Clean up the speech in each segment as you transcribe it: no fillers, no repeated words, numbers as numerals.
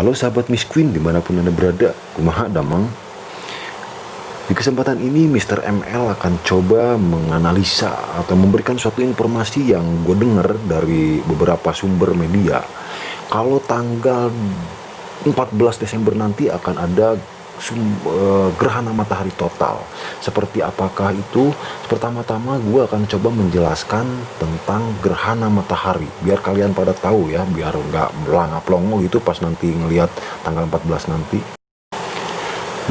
Halo sahabat Miss Queen dimanapun Anda berada, kumaha damang. Di kesempatan ini Mr. ML akan coba menganalisa atau memberikan suatu informasi yang gue dengar dari beberapa sumber media. Kalau tanggal 14 Desember nanti akan ada gerhana matahari total. Seperti apakah itu? Pertama-tama gue akan coba menjelaskan tentang gerhana matahari biar kalian pada tahu ya, biar nggak melangap-longo gitu pas nanti ngelihat tanggal 14 nanti.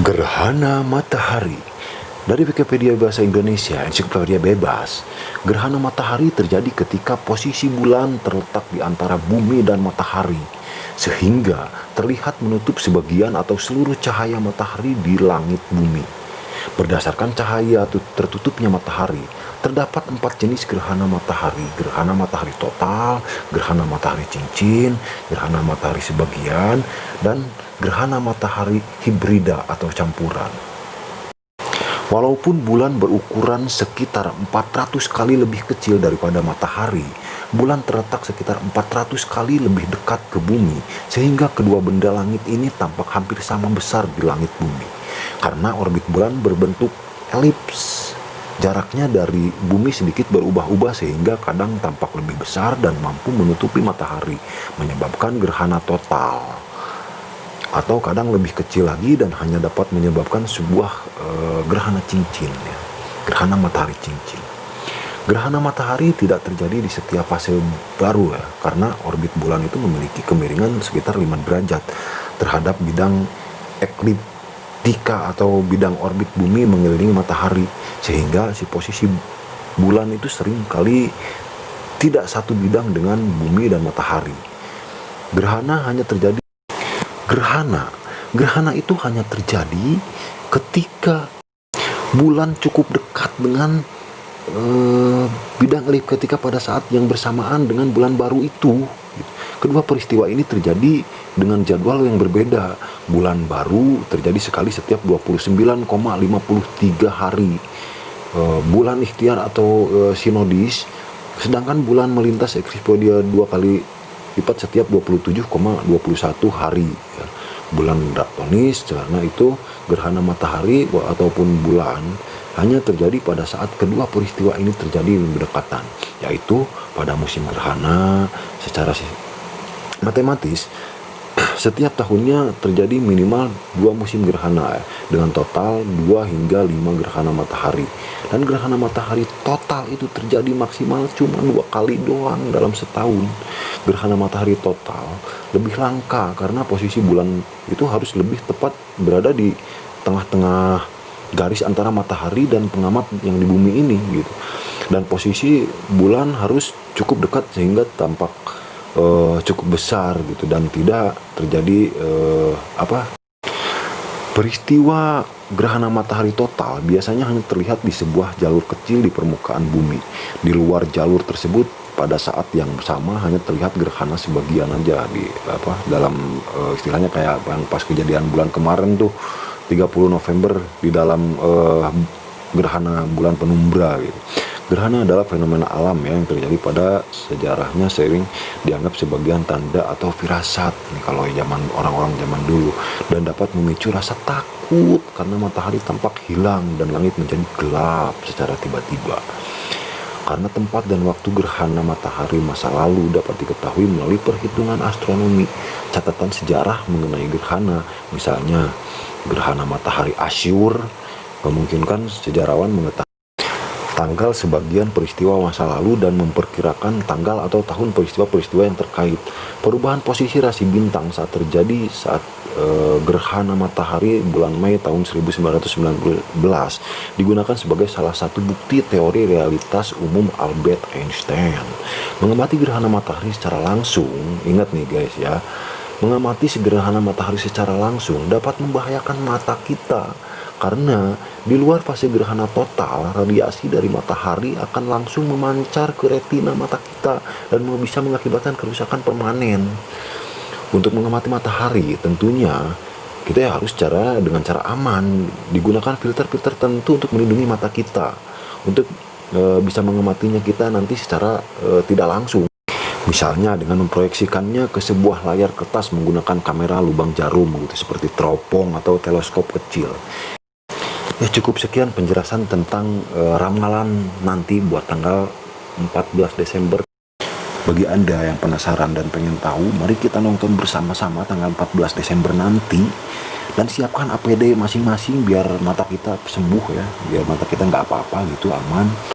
Gerhana matahari. Dari Wikipedia Bahasa Indonesia, ensiklopedia bebas, gerhana matahari terjadi ketika posisi bulan terletak di antara bumi dan matahari, sehingga terlihat menutup sebagian atau seluruh cahaya matahari di langit bumi. Berdasarkan cahaya tertutupnya matahari, terdapat 4 jenis gerhana matahari: gerhana matahari total, gerhana matahari cincin, gerhana matahari sebagian, dan gerhana matahari hibrida atau campuran. Walaupun bulan berukuran sekitar 400 kali lebih kecil daripada matahari, bulan terletak sekitar 400 kali lebih dekat ke bumi, sehingga kedua benda langit ini tampak hampir sama besar di langit bumi. Karena orbit bulan berbentuk elips, jaraknya dari bumi sedikit berubah-ubah sehingga kadang tampak lebih besar dan mampu menutupi matahari, menyebabkan gerhana total. Atau kadang lebih kecil lagi dan hanya dapat menyebabkan sebuah gerhana cincin ya. Gerhana matahari cincin. Gerhana matahari tidak terjadi di setiap fase baru ya, karena orbit bulan itu memiliki kemiringan sekitar 5 derajat terhadap bidang ekliptika atau bidang orbit bumi mengelilingi matahari, sehingga si posisi bulan itu sering kali tidak satu bidang dengan bumi dan matahari. Gerhana itu hanya terjadi ketika bulan cukup dekat dengan bidang eliptika pada saat yang bersamaan dengan bulan baru itu. Kedua peristiwa ini terjadi dengan jadwal yang berbeda. Bulan baru terjadi sekali setiap 29,53 hari. Bulan ikhtiar atau sinodis, sedangkan bulan melintas eksodia 2 kali lipat setiap 27,21 hari ya. Bulan draktonis, karena itu gerhana matahari ataupun bulan hanya terjadi pada saat kedua peristiwa ini terjadi berdekatan, yaitu pada musim gerhana. Secara matematis setiap tahunnya terjadi minimal 2 musim gerhana ya, dengan total 2 hingga 5 gerhana matahari. Dan gerhana matahari total itu terjadi maksimal cuma 2 kali doang dalam setahun. Gerhana matahari total lebih langka karena posisi bulan itu harus lebih tepat berada di tengah-tengah garis antara matahari dan pengamat yang di bumi ini gitu. Dan posisi bulan harus cukup dekat sehingga tampak cukup besar gitu, dan tidak terjadi peristiwa gerhana matahari total biasanya hanya terlihat di sebuah jalur kecil di permukaan bumi. Di luar jalur tersebut pada saat yang sama hanya terlihat gerhana sebagian aja di dalam istilahnya kayak pas kejadian bulan kemarin tuh 30 November di dalam gerhana bulan penumbra gitu. Gerhana adalah fenomena alam ya yang terjadi pada sejarahnya, sering dianggap sebagian tanda atau firasat nih kalau zaman orang-orang zaman dulu, dan dapat memicu rasa takut karena matahari tampak hilang dan langit menjadi gelap secara tiba-tiba. Karena tempat dan waktu gerhana matahari masa lalu dapat diketahui melalui perhitungan astronomi. Catatan sejarah mengenai gerhana, misalnya gerhana matahari Asyur, memungkinkan sejarawan mengetahui tanggal sebagian peristiwa masa lalu dan memperkirakan tanggal atau tahun peristiwa-peristiwa yang terkait. Perubahan posisi rasi bintang saat terjadi saat gerhana matahari bulan Mei tahun 1919 digunakan sebagai salah satu bukti teori realitas umum Albert Einstein. Mengamati gerhana matahari secara langsung, ingat nih guys ya, mengamati gerhana matahari secara langsung dapat membahayakan mata kita. Karena di luar fase gerhana total, radiasi dari matahari akan langsung memancar ke retina mata kita dan bisa mengakibatkan kerusakan permanen. Untuk mengamati matahari, tentunya kita harus dengan cara aman, digunakan filter-filter tertentu untuk melindungi mata kita, untuk bisa mengamatinya kita nanti secara tidak langsung. Misalnya dengan memproyeksikannya ke sebuah layar kertas menggunakan kamera lubang jarum gitu, seperti teropong atau teleskop kecil. Ya cukup sekian penjelasan tentang ramalan nanti buat tanggal 14 Desember. Bagi Anda yang penasaran dan pengen tahu, mari kita nonton bersama-sama tanggal 14 Desember nanti. Dan siapkan APD masing-masing biar mata kita sembuh ya, biar mata kita nggak apa-apa gitu, aman.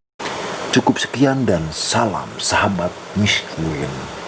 Cukup sekian dan salam sahabat Mishwin.